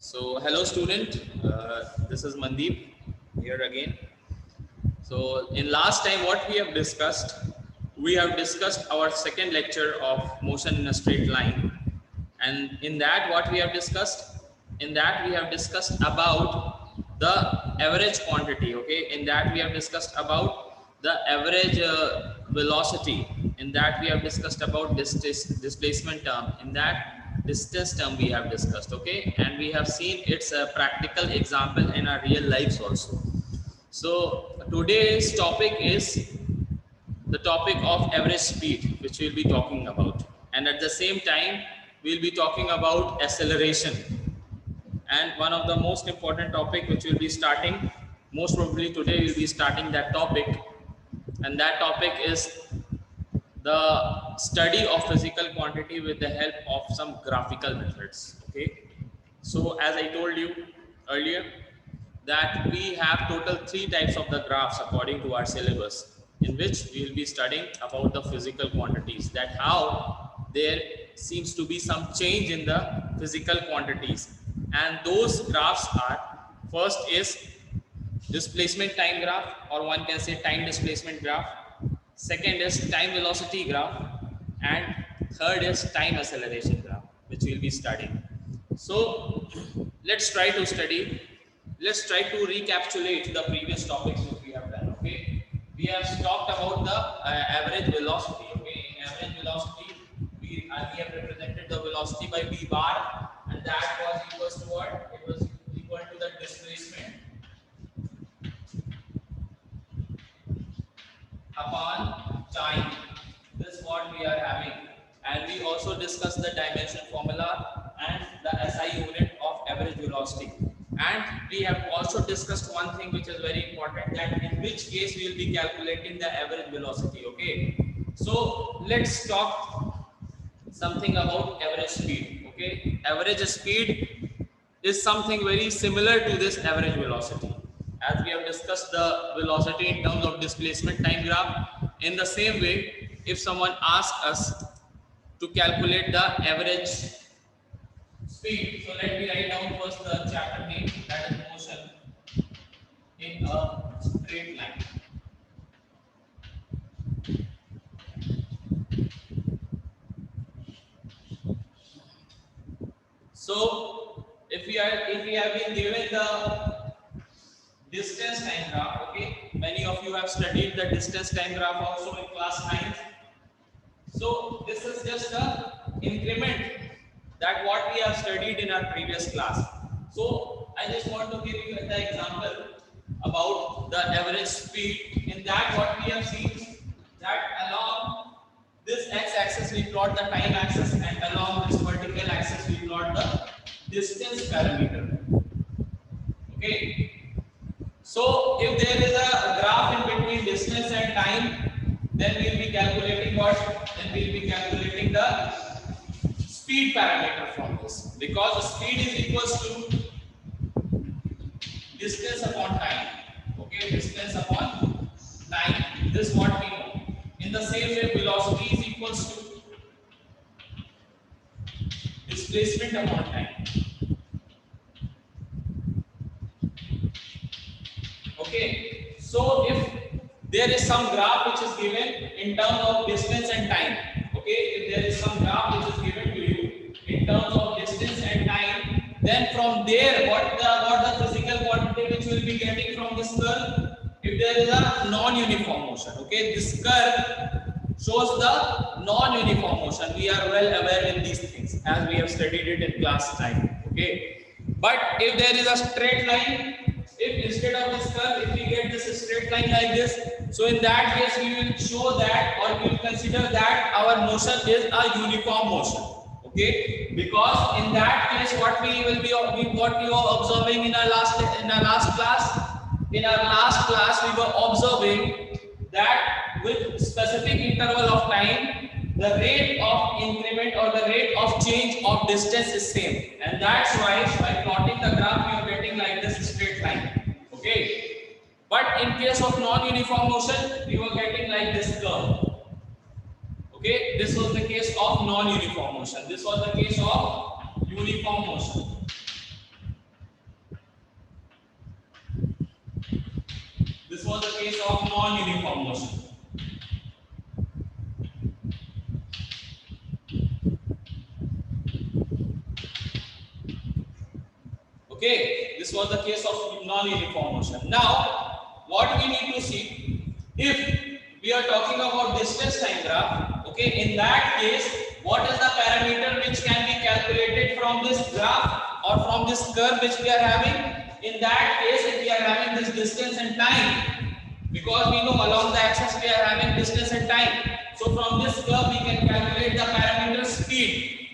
So, hello student, this is Mandeep here again. So, in last time what we have discussed our second lecture of motion in a straight line. And in that what we have discussed? In that we have discussed about the average quantity, okay? In that we have discussed about the average velocity. In that we have discussed about displacement term. In that distance term we have discussed, okay? And we have seen its a practical example in our real lives also. So today's topic is the topic of average speed, which we'll be talking about, and at the same time we'll be talking about acceleration. And one of the most important topic which we'll be starting, most probably today we'll be starting that topic, and that topic is the study of physical quantity with the help of some graphical methods, okay? So as I told you earlier, that we have total three types of the graphs according to our syllabus, in which we will be studying about the physical quantities, that how there seems to be some change in the physical quantities. And those graphs are, first is displacement time graph, or one can say time displacement graph. Second is time velocity graph, and third is time acceleration graph, which we'll be studying. So let's try to study. Let's try to recapitulate the previous topics which we have done. Okay, we have talked about the average velocity. Okay, in average velocity, we have represented the velocity by v bar, and that was equals to what? It was equal to the displacement upon time. This is what we are having, and we also discussed the dimension formula and the SI unit of average velocity. And we have also discussed one thing which is very important, that in which case we will be calculating the average velocity. Okay, so let's talk something about average speed. Okay, average speed is something very similar to this average velocity, as we have discussed the velocity in terms of displacement time graph. In the same way, if someone asks us to calculate the average speed, so let me write down first the chapter name, that is motion in a straight line. So if we have been given the distance time graph, okay, many of you have studied the distance time graph also in class 9. So this is just a increment that what we have studied in our previous class. So I just want to give you the example about the average speed. In that what we have seen, that along this x-axis we plot the time axis, and along this vertical axis we plot the distance parameter. Okay. So if there is a graph in between distance and time, then we will be calculating what? Then we will be calculating the speed parameter from this, because speed is equals to distance upon time. Okay, distance upon time. This is what we know. In the same way, velocity is equals to displacement upon time. Okay, so if there is some graph which is given in terms of distance and time, okay, if there is some graph which is given to you in terms of distance and time, then from there what the physical quantity which we will be getting from this curve, if there is a non-uniform motion, okay, this curve shows the non-uniform motion. We are well aware in these things as we have studied it in class 9. Okay, but if there is a straight line, if instead of this curve, if we get this straight line like this, so in that case we will show that, or we will consider that our motion is a uniform motion. Okay, because in that case what we were observing in our last class, we were observing that with specific interval of time, the rate of increment or the rate of change of distance is same, and that's why by plotting the graph you are getting like this straight line. Okay, but in case of non-uniform motion you are getting like this curve. Okay, this was the case of non-uniform motion. This was the case of uniform motion. non-uniform motion. Okay, this was the case of non-uniform motion. Now, what we need to see, if we are talking about distance time graph, okay, in that case, what is the parameter which can be calculated from this graph or from this curve which we are having? In that case, if we are having this distance and time, because we know along the axis we are having distance and time, so from this curve we can calculate the parameter speed.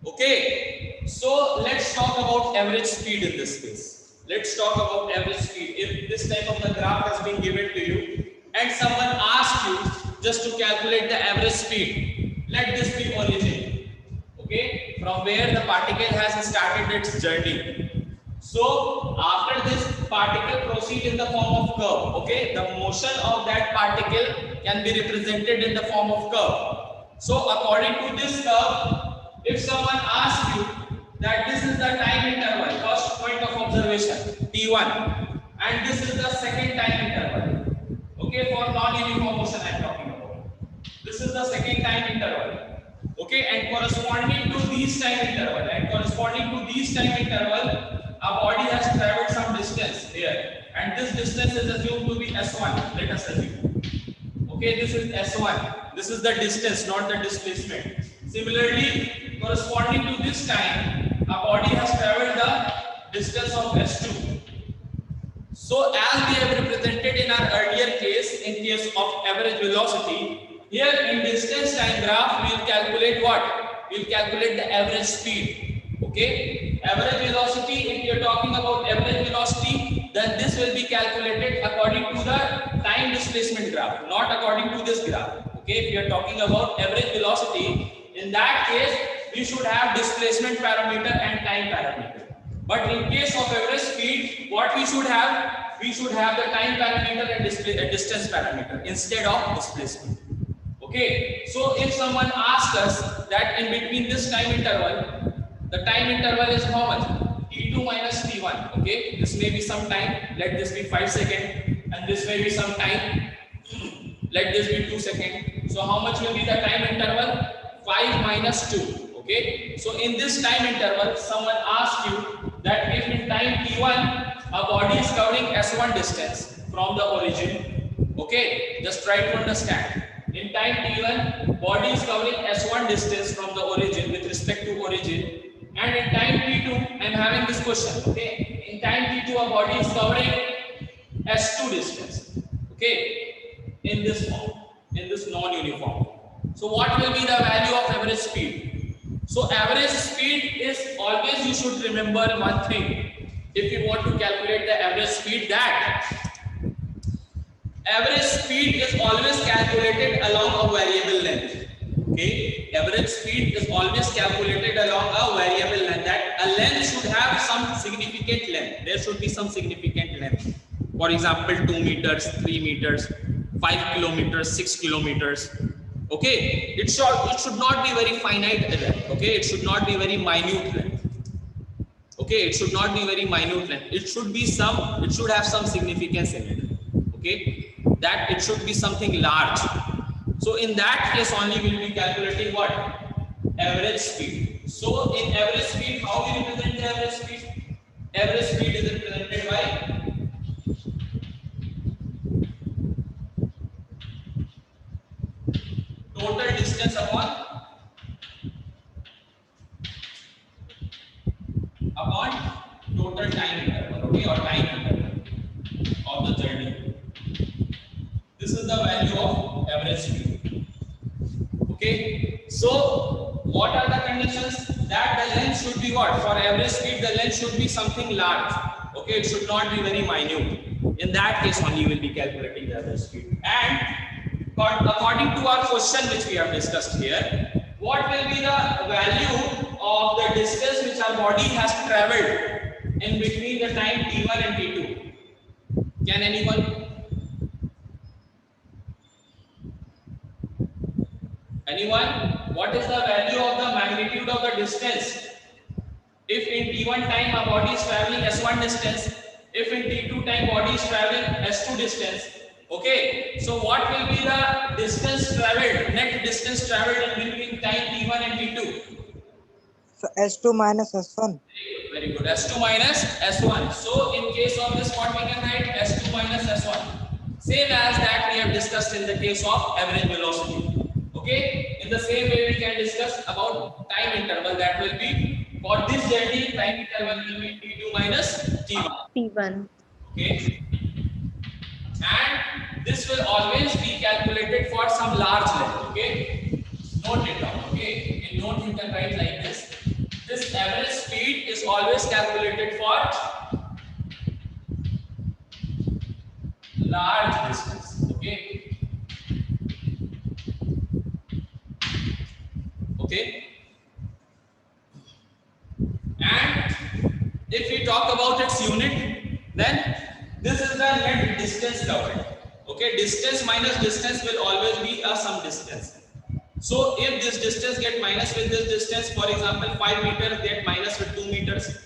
Okay, so let's talk about average speed in this case. Let's talk about average speed. If this type of the graph has been given to you and someone asks you just to calculate the average speed, let this be origin. Okay, from where the particle has started its journey. So after this particle proceed in the form of curve. Okay, the motion of that particle can be represented in the form of curve. So according to this curve, if someone asks you that this is the time interval, first point of observation t1, and this is the second time interval. Okay, for non-uniform motion I am talking about. This is the second time interval. Okay, and corresponding to these time interval, a body has traveled some distance here, and this distance is assumed to be s1. Let us assume. Okay, this is s1. This is the distance, not the displacement. Similarly, corresponding to this time, a body has traveled the distance of s2. So as we have represented in our earlier case, in case of average velocity, here in distance time graph, we will calculate what? We will calculate the average speed. Okay, average velocity, if you are talking about average velocity, then this will be calculated according to the time displacement graph, not according to this graph. Okay, if you are talking about average velocity, in that case, we should have displacement parameter and time parameter. But in case of average speed, what we should have? We should have the time parameter and distance parameter instead of displacement. Okay, so if someone asks us that in between this time interval, the time interval is how much? t2 minus t1. Okay, this may be some time. Let this be 5 seconds, and this may be some time. Let this be 2 seconds. So how much will be the time interval? 5 minus 2. Okay, so in this time interval, someone asks you that if in time t1 a body is covering s1 distance from the origin. Okay, just try to understand. In time t1, body is covering s1 distance from the origin with respect to origin, and in time t2, I am having this question. Okay, in time t2 a body is covering s2 distance. Okay, in this form, in this non-uniform. So what will be the value of average speed? So average speed is always, you should remember one thing. If you want to calculate the average speed, that average speed is always calculated along a variable length. Okay, average speed is always calculated along a variable length. That a length should have some significant length. There should be some significant length. For example, 2 meters, 3 meters, 5 kilometers, 6 kilometers. Okay, it should not be very finite length. Okay, it should not be very minute length. Okay, it should not be very minute length. It should have some significance in it. Okay, that it should be something large. So in that case only we will be calculating what? Average speed. So in average speed, how we represent the average speed? Average speed is represented by total distance upon total time interval, okay, or time interval of the journey. This is the value of average speed. Okay, so what are the conditions? That the length should be what? For average speed, the length should be something large. Okay, it should not be very minute. In that case only you will be calculating the average speed. And according to our question which we have discussed here, what will be the value of the distance which our body has traveled in between the time t1 and t2? Can anyone? Anyone? What is the value of the magnitude of the distance? If in t1 time a body is traveling s1 distance, if in t2 time body is traveling s2 distance, Okay, so what will be the distance traveled, net distance traveled in between time t1 and t2? So S2 minus S1. Very good. S2 minus S1. So in case of this, what we can write? S2 minus S1. Same as that we have discussed in the case of average velocity. Okay. In the same way, we can discuss about time interval. That will be for this journey, time interval will be T2 minus T1. T1. Okay. And this will always be calculated for some large length. Okay. Note it down. Okay. In note, you can write like this. This average speed is always calculated for large distance. Okay. Okay. And if we talk about its unit, then this is the net distance covered. Okay. Distance minus distance will always be a some distance. So if this distance get minus with this distance, for example, 5 meters get minus with 2 meters.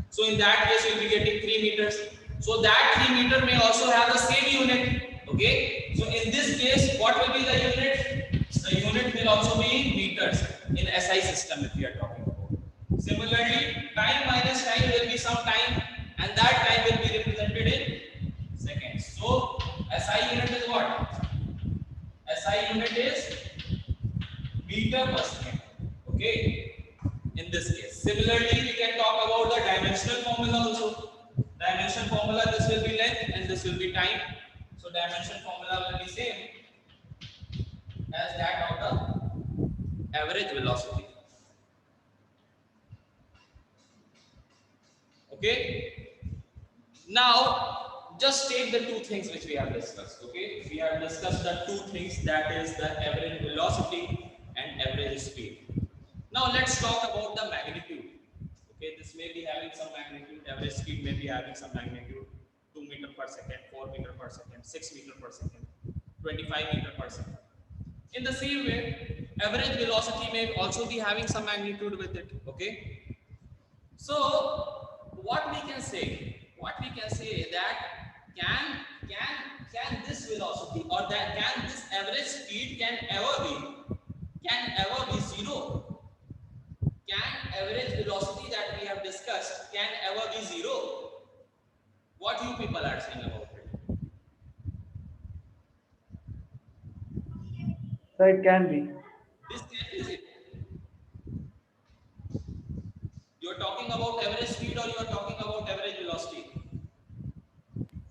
So in that case, you'll be getting 3 meters. So that 3 meter may also have the same unit. Okay. So in this case, what will be the unit? The unit will also be meters in SI system if we are talking about. Similarly, time minus time will be some time, and that time will be represented in seconds. So SI unit is what? SI unit is meter per second. Okay. In this case, similarly, we can talk about the dimensional formula also. Dimension formula, this will be length and this will be time. So dimension formula will be same as that of the average velocity. Okay. Now, just take the two things which we have discussed. Okay. We have discussed the two things, that is the average velocity and average speed. Now let's talk about the magnitude. Okay, this may be having some magnitude, average speed may be having some magnitude, 2 meter per second, 4 meter per second, 6 meter per second, 25 meter per second. In the same way, average velocity may also be having some magnitude with it. Okay. So what we can say? What we can say that can this velocity, or that can this average speed can ever be zero? Can average velocity that we have discussed can ever be zero? What you people are saying about it? So it can be. This can be zero. You are talking about average speed or you are talking about average velocity?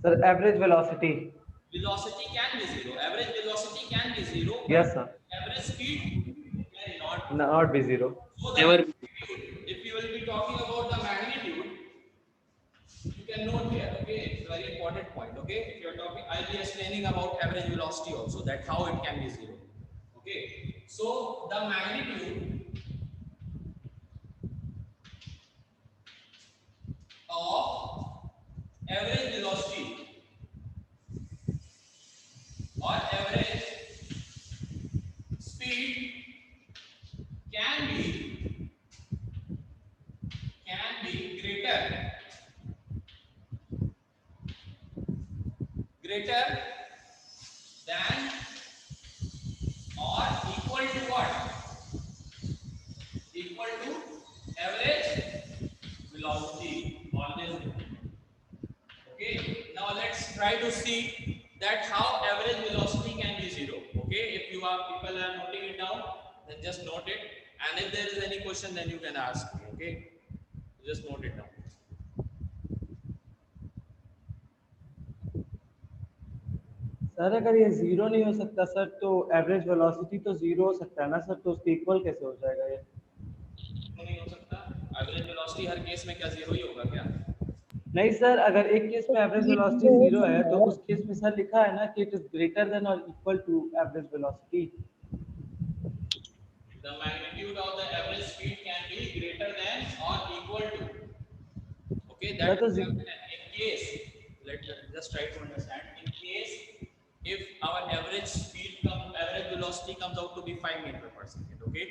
Sir, average velocity. Velocity can be zero. Average velocity can be zero. Yes, sir. Average speed cannot. Not be zero. So the magnitude, if you will be talking about the magnitude, you can note here. Okay, it's a very important point. Okay, if you are talking, I'll be explaining about average velocity also, that how it can be zero. Okay, so the magnitude of average velocity or average speed can be greater than or equal to what? Equal to average velocity. Always. Okay. Now let's try to see that how average velocity can be zero. Okay. If you are people are noting it down, then just note it. And if there is any question, then you can ask me. Okay. Just note it down. Sir अगर ये zero नहीं हो सकता sir, तो average velocity तो zero हो सकता है ना सर, तो उसके इक्वल कैसे हो जाएगा ये? नहीं हो सकता। एवरेज वेलोसिटी हर केस में क्या जीरो ही होगा क्या? नहीं सर, अगर एक केस में एवरेज वेलोसिटी जीरो है तो उस केस में सर लिखा है ना कि इट इज ग्रेटर देन और equal to average velocity. The magnitude of the average speed can be greater than or equal to. Okay, that is in case. Let's just try to understand. In case if our average velocity comes out to be 5 meter per second. Okay,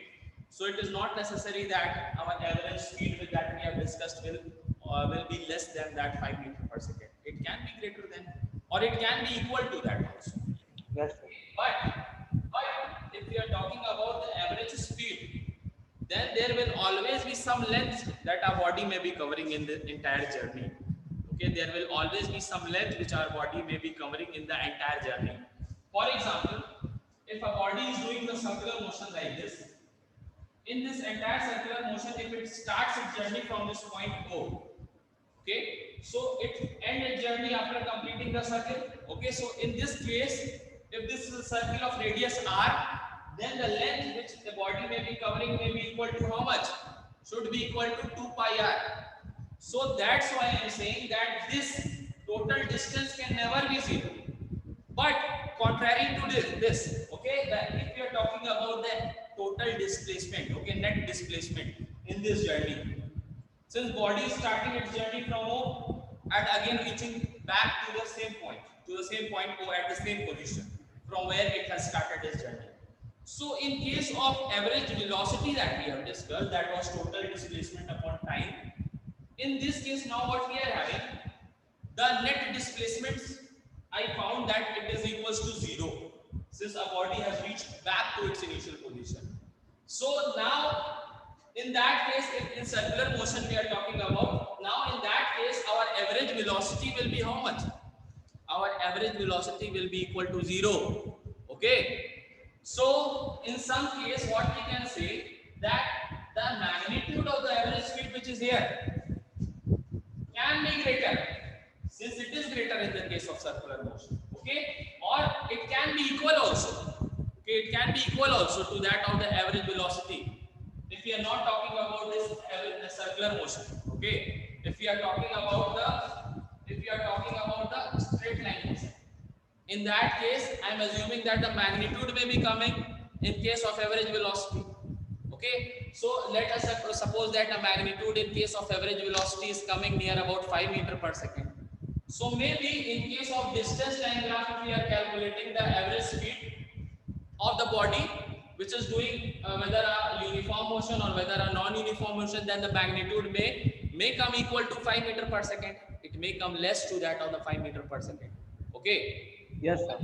so it is not necessary that our average speed with that we have discussed will be less than that 5 meter per second. It can be greater than, or it can be equal to that also. some length that our body may be covering in the entire journey. Okay, there will always be some length which our body may be covering in the entire journey. For example, if a body is doing the circular motion like this, in this entire circular motion, if it starts its journey from this point O, okay, so it ends its journey after completing the circle. Okay, so in this case, if this is a circle of radius r, then the length which the body may be covering may be equal to how much? Should be equal to 2 pi r. So that's why I am saying that this total distance can never be zero. But contrary to this, okay, that if you are talking about the total displacement, okay, net displacement in this journey, since body is starting its journey from O and again reaching back to the same point O at the same position from where it has started its journey. So in case of average velocity that we have discussed, that was total displacement upon time. In this case, now what we are having, the net displacements, I found that it is equals to 0 since a body has reached back to its initial position. So now in that case, if in circular motion we are talking about, now in that case our average velocity will be how much? Our average velocity will be equal to 0. Okay. So in some case what we can say that the magnitude of the average speed which is here can be greater, since it is greater in the case of circular motion, okay, or it can be equal also, okay, it can be equal also to that of the average velocity if we are not talking about the circular motion, okay, if we are talking about the straight line motion. In that case, I am assuming that the magnitude may be coming in case of average velocity. Okay, so let us suppose that the magnitude in case of average velocity is coming near about 5 meter per second. So maybe in case of distance line graph, if we are calculating the average speed of the body, which is doing whether a uniform motion or whether a non-uniform motion, then the magnitude may come equal to 5 meter per second. It may come less to that of the 5 meter per second. Okay. Yes, sir.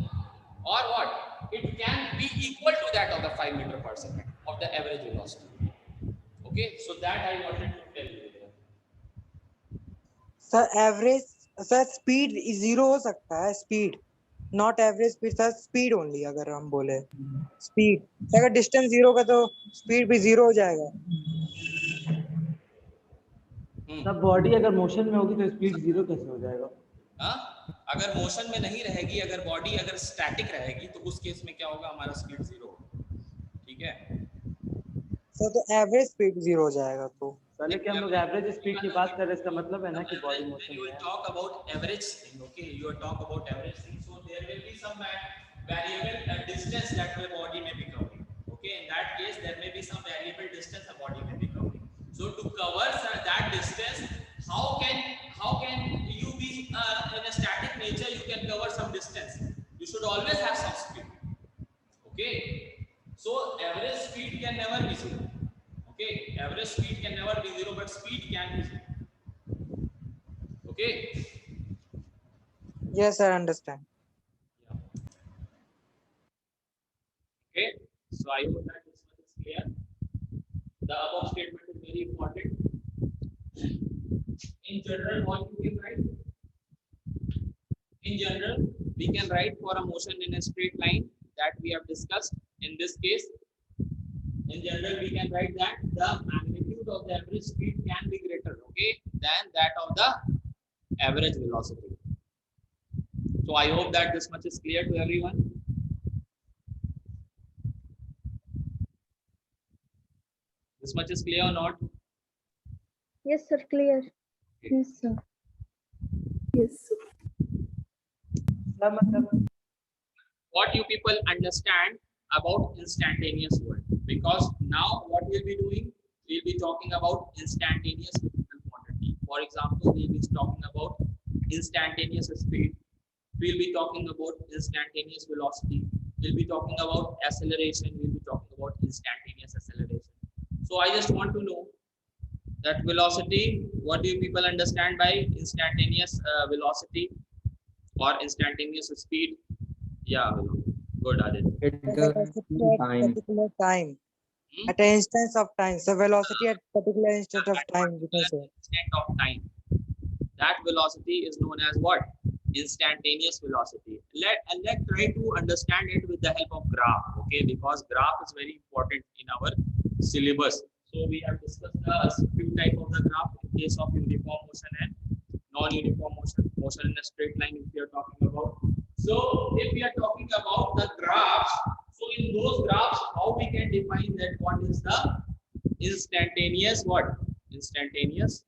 Or what? It can be equal to that of the 5 meter per second of the average velocity. Okay, so that I wanted to tell you. Sir average sir speed zero हो सकता है speed not average speed sir speed only अगर हम बोले speed अगर distance zero का तो speed भी जीरो हो जाएगा तब बॉडी अगर मोशन में होगी तो स्पीड जीरो कैसे हो जाएगा? हाँ, अगर मोशन में नहीं रहेगी, अगर बॉडी अगर स्टैटिक रहेगी तो उस केस में क्या होगा, हमारा स्पीड जीरो, ठीक है सर, तो एवरेज स्पीड जीरो हो जाएगा तो पहले कि हम लोग एवरेज स्पीड की बात कर रहे हैं, इसका मतलब है ना कि बॉडी मोशन you में will है। talk about average thing, okay, you will talk about average thing, so there will be some variable distance that the body may be covering, okay, in that case there may be some variable distance a body may be covering. So to cover that distance, how can you be in a static nature, you can cover some distance, you should always have some speed, okay, so average speed can never be zero. Okay, average speed can never be zero, but speed can be zero. Okay. yes I understand Yeah. Okay. So I hope that this one is clear. The above statement is very important. In general, what you can write? In general, we can write for a motion in a straight line that we have discussed. In this case, in general, we can write that the magnitude of the average speed can be greater, okay, than that of the average velocity. So I hope that this much is clear to everyone. This much is clear or not? Yes, sir. Clear. Yes, sir. Yes. क्या मतलब? What you people understand about instantaneous world? Because now what we'll be doing, we'll be talking about instantaneous physical quantity. For example, we'll be talking about instantaneous speed. We'll be talking about instantaneous velocity. We'll be talking about acceleration. We'll be talking about instantaneous acceleration. So I just want to know that velocity, what do you people understand by instantaneous velocity or instantaneous speed? Yeah, good, Adit. At the same time. particular time Hmm? At an instance of time, so velocity at particular instant of At time, you can particular say. instant of time. That velocity is known as what? Instantaneous velocity. Let's try to understand it with the help of graph, okay? Because graph is very important in our syllabus. So we have discussed the few type of the graph in case of uniform motion and non-uniform motion, motion in a straight line if we are talking about. So if we are talking about the graphs, so in those graphs, how we can define that what is the instantaneous what? Instantaneous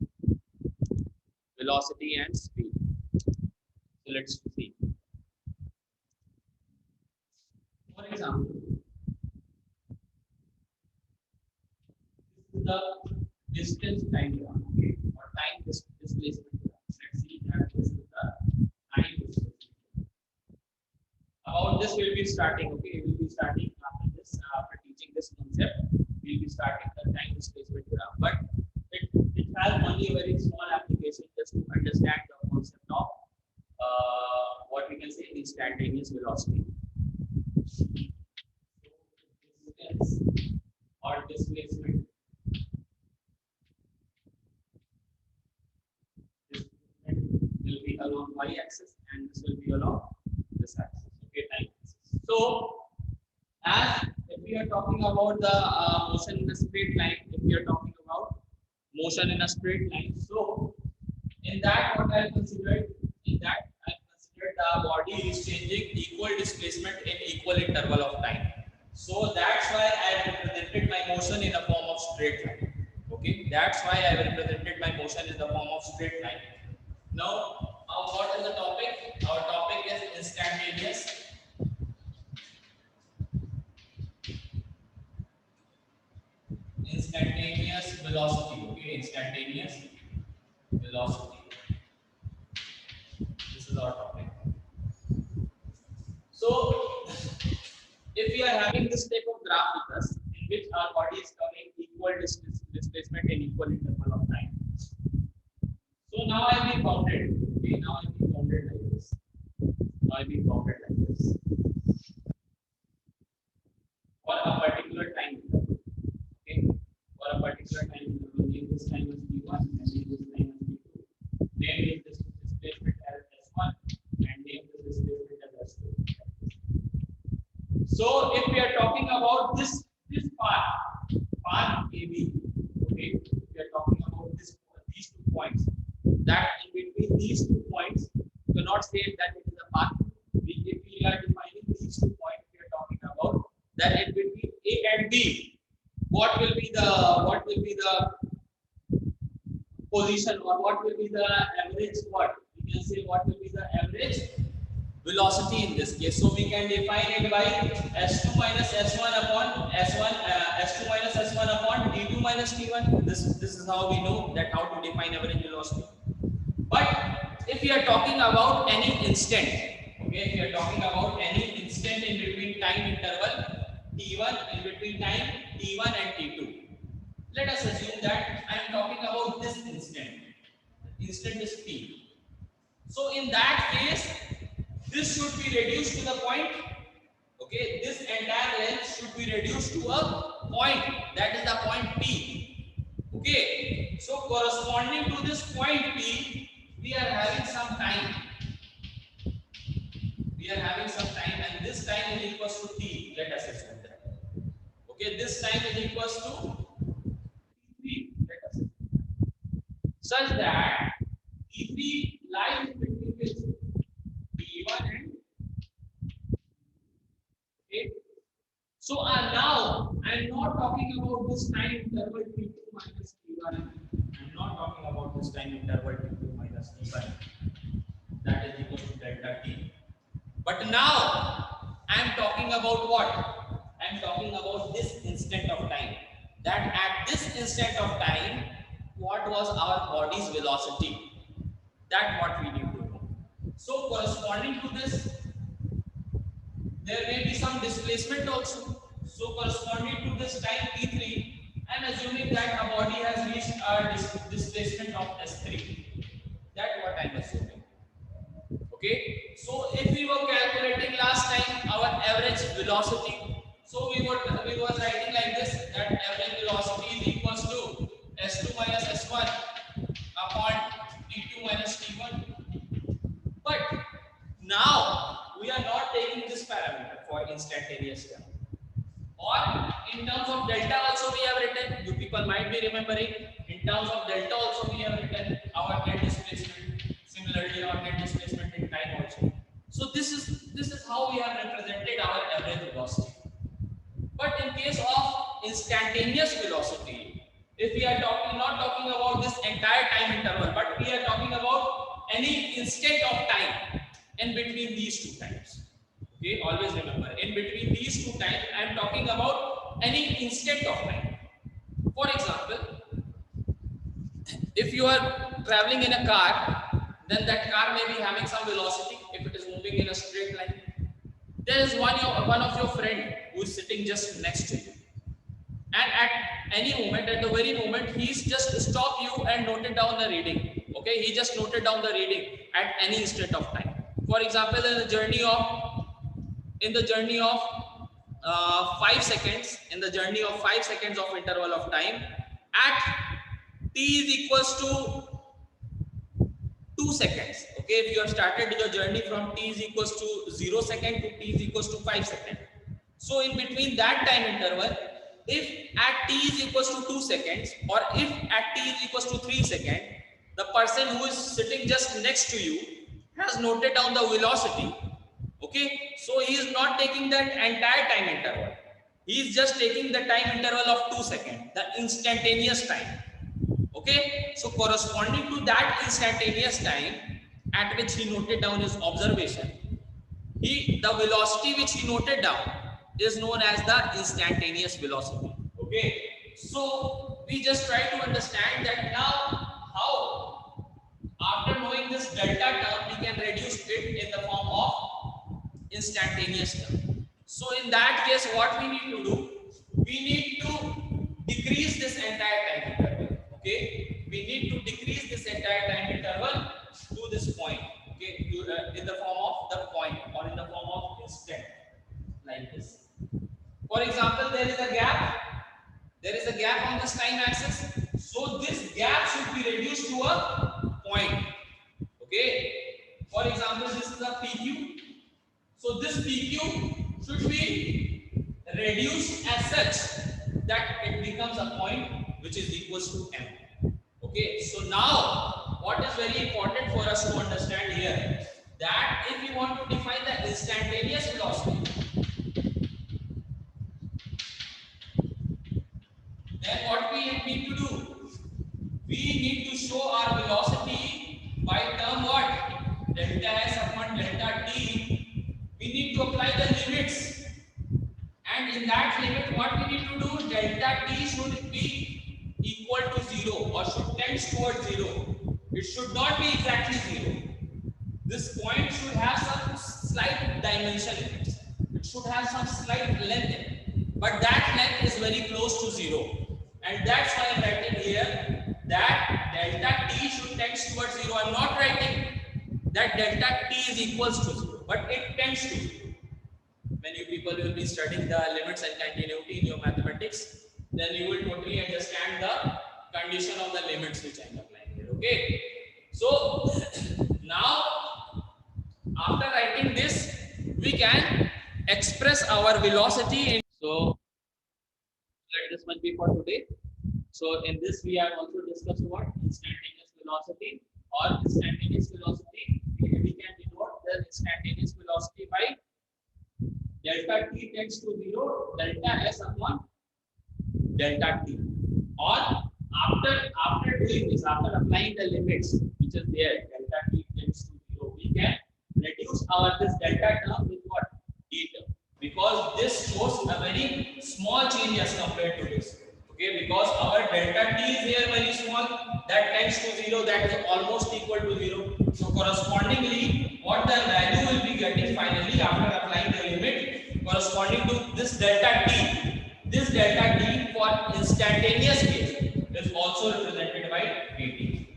velocity and speed. So let's see. For example, this is the distance time graph, okay, or time displacement graph. Let's see that this is the time displacement. About this we'll be starting, okay, we'll be starting after this, after teaching this concept, we'll be starting the time displacement graph. But it has only a very small application just to understand the concept of what we can say instantaneous velocity. Distance or displacement. This will be along y-axis and this will be along this axis. Okay, time axis. So, as if we are talking about the motion in a straight line, if we are talking about motion in a straight line, so in that what I considered, in that I considered the body is changing equal displacement in equal interval of time. So that's why I represented my motion in a form of straight line. Okay, that's why I represented my motion in the form of straight line. Now, what is the topic? Our topic is instantaneous velocity. Okay, instantaneous velocity. This is our topic. So, if we are having this type of graph with us, in which our body is covering equal displacement in equal interval of time. So now I've been bounded. Okay, now I've been bounded like this. Now I've been bounded like this. For a particular time interval. Okay, for a particular time interval, name this time as t1 and name this time as t2. Name this displacement as s1 and name this displacement as s2. So if we are talking about this path AB, okay, we are talking about these 2 points. That in between these 2 points, you cannot say that it is a path. If we are defining these 2 points, we are talking about that in between A and B, what will be the position or what will be the average? What we can say? What will be the average velocity in this case? So we can define it by s2 minus s1 upon s1 s2 minus s1 upon t2 minus t1. This is how we know that how to define average velocity. But if we are talking about any instant, okay, if we are talking about any instant in between time interval t1, in between time t1 and t2, let us assume that I am talking about this instant. Instant is t. So in that case, this should be reduced to the point. Okay, this entire length should be reduced to a point. That is the point P. Okay, so corresponding to this point P, we are having some time. We are having some time, and this time is equals to T. Let us assume that. Okay, this time is equals to T3. Let us assume that. Such that T3 lies between which T1 and okay. So now I am not talking about this time interval T2 minus T1. I am not talking about this time interval T2 minus T1. That is equal to delta T. But now I am talking about what? I am talking about this instant of time. That at this instant of time, what was our body's velocity? That what we need to know. So corresponding to this, there may be some displacement also. So corresponding to this time T3, I am assuming that a body has reached a displacement of S3. That what I am assuming. Okay. So if we were calculating last time our average velocity, so we were writing like this, that s1 upon t2 minus t1. But now we are not taking this parameter for instantaneous term. Or in terms of delta also we have written, you people might be remembering, in terms of delta also we have written our net displacement, similarly our net displacement in time also. So this is how we have represented our average velocity. But in case of instantaneous velocity, if we are not talking about this entire time interval, but we are talking about any instant of time in between these two times. Okay, always remember, in between these two times, I am talking about any instant of time. For example, if you are traveling in a car, then that car may be having some velocity if it is moving in a straight line. There is one of your friend who is sitting just next to you, and at any moment, at the very moment, he's just stop you and noted down the reading. Okay, he just noted down the reading at any instant of time. For example, in the journey of 5 seconds, in the journey of 5 seconds of interval of time, at t is equals to 2 seconds. Okay, if you have started your journey from t is equals to 0 second to t is equals to 5 seconds. So in between that time interval, if at t is equals to 2 seconds or if at t is equals to 3 seconds, the person who is sitting just next to you has noted down the velocity. Okay, so he is not taking that entire time interval. He is just taking the time interval of 2 seconds, the instantaneous time. Okay, so corresponding to that instantaneous time at which he noted down his observation, the velocity which he noted down is known as the instantaneous velocity. Okay, so we just try to understand that now how, after knowing this delta term, we can reduce it in the form of instantaneous term. So in that case, what we need to do, we need to decrease this entire time interval. Okay, we need to decrease this entire time interval to this point. Okay, in the form of the point or in the form of instant, like this. For example, there is a gap on this time axis. So this gap should be reduced to a point. Okay. For example, this is a PQ. So this PQ should be reduced as such that it becomes a point which is equals to M. Okay. So now, what is very important for us to understand here, that if we want to define the instantaneous velocity, then what we need to do? We need to show our velocity by term what? Delta S upon delta t. We need to apply the limits. And in that limit, what we need to do? Delta t should be equal to 0 or should tend towards 0. It should not be exactly 0. This point should have some slight dimension in it. It should have some slight length in it. But that length is very close to 0. And that's why I'm writing here that delta t should tend towards 0. I'm not writing that delta t is equals to 0, but it tends to 0. When you people will be studying the limits and continuity in your mathematics, then you will totally understand the condition of the limits which I'm applying here. Okay. So now, after writing this, we can express our velocity in. So let this much be for today. So in this we have also discussed what instantaneous velocity or instantaneous velocity. We can denote the instantaneous velocity by delta t tends to 0, delta s upon delta t. Or after doing this, after applying the limits which is there, delta t tends to 0, we can reduce our this delta term with what? D term. Because this shows a very small change as compared to this. Okay, because our delta t is here very small, that tends to 0, that is almost equal to 0. So correspondingly, what the value will be getting finally after applying the limit, corresponding to this delta t for instantaneous case is also represented by dt.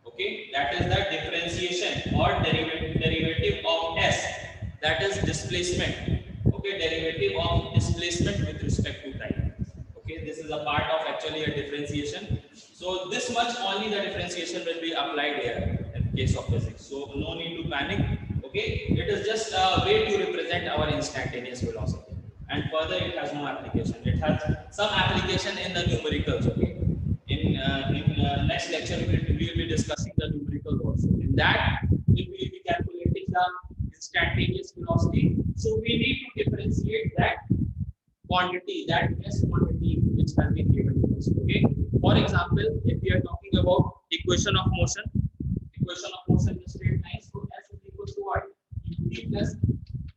Okay, that is the differentiation or derivative of s, that is displacement. Okay, derivative of displacement with respect to time. Okay, this is a part of actually a differentiation. So this much only only the differentiation will be applied here in case of physics. So no need to panic. Okay, it is just a way to represent our instantaneous velocity, and further it has no application. It has some application in the numericals. Okay, in next lecture we will be discussing the numericals also. In that we will be calculating the instantaneous velocity. So we need to differentiate that quantity, that S quantity which has been given to us. Okay. For example, if we are talking about equation of motion in the straight line, so S is equal to what? T plus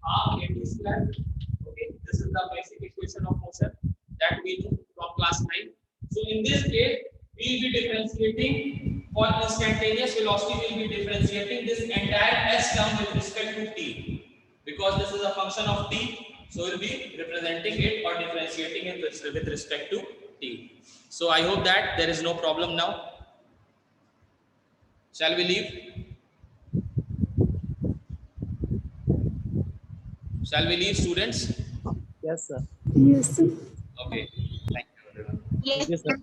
half at square. Okay, this is the basic equation of motion that we know from class 9. So in this case, we will be differentiating for instantaneous velocity. We will be differentiating this entire S term with respect to t, because this is a function of t. So we'll be representing it or differentiating it with respect to t. So I hope that there is no problem now. Shall we leave? Shall we leave, students? Yes, sir. Yes, sir. Okay. Thank you, everyone. Thank you, sir.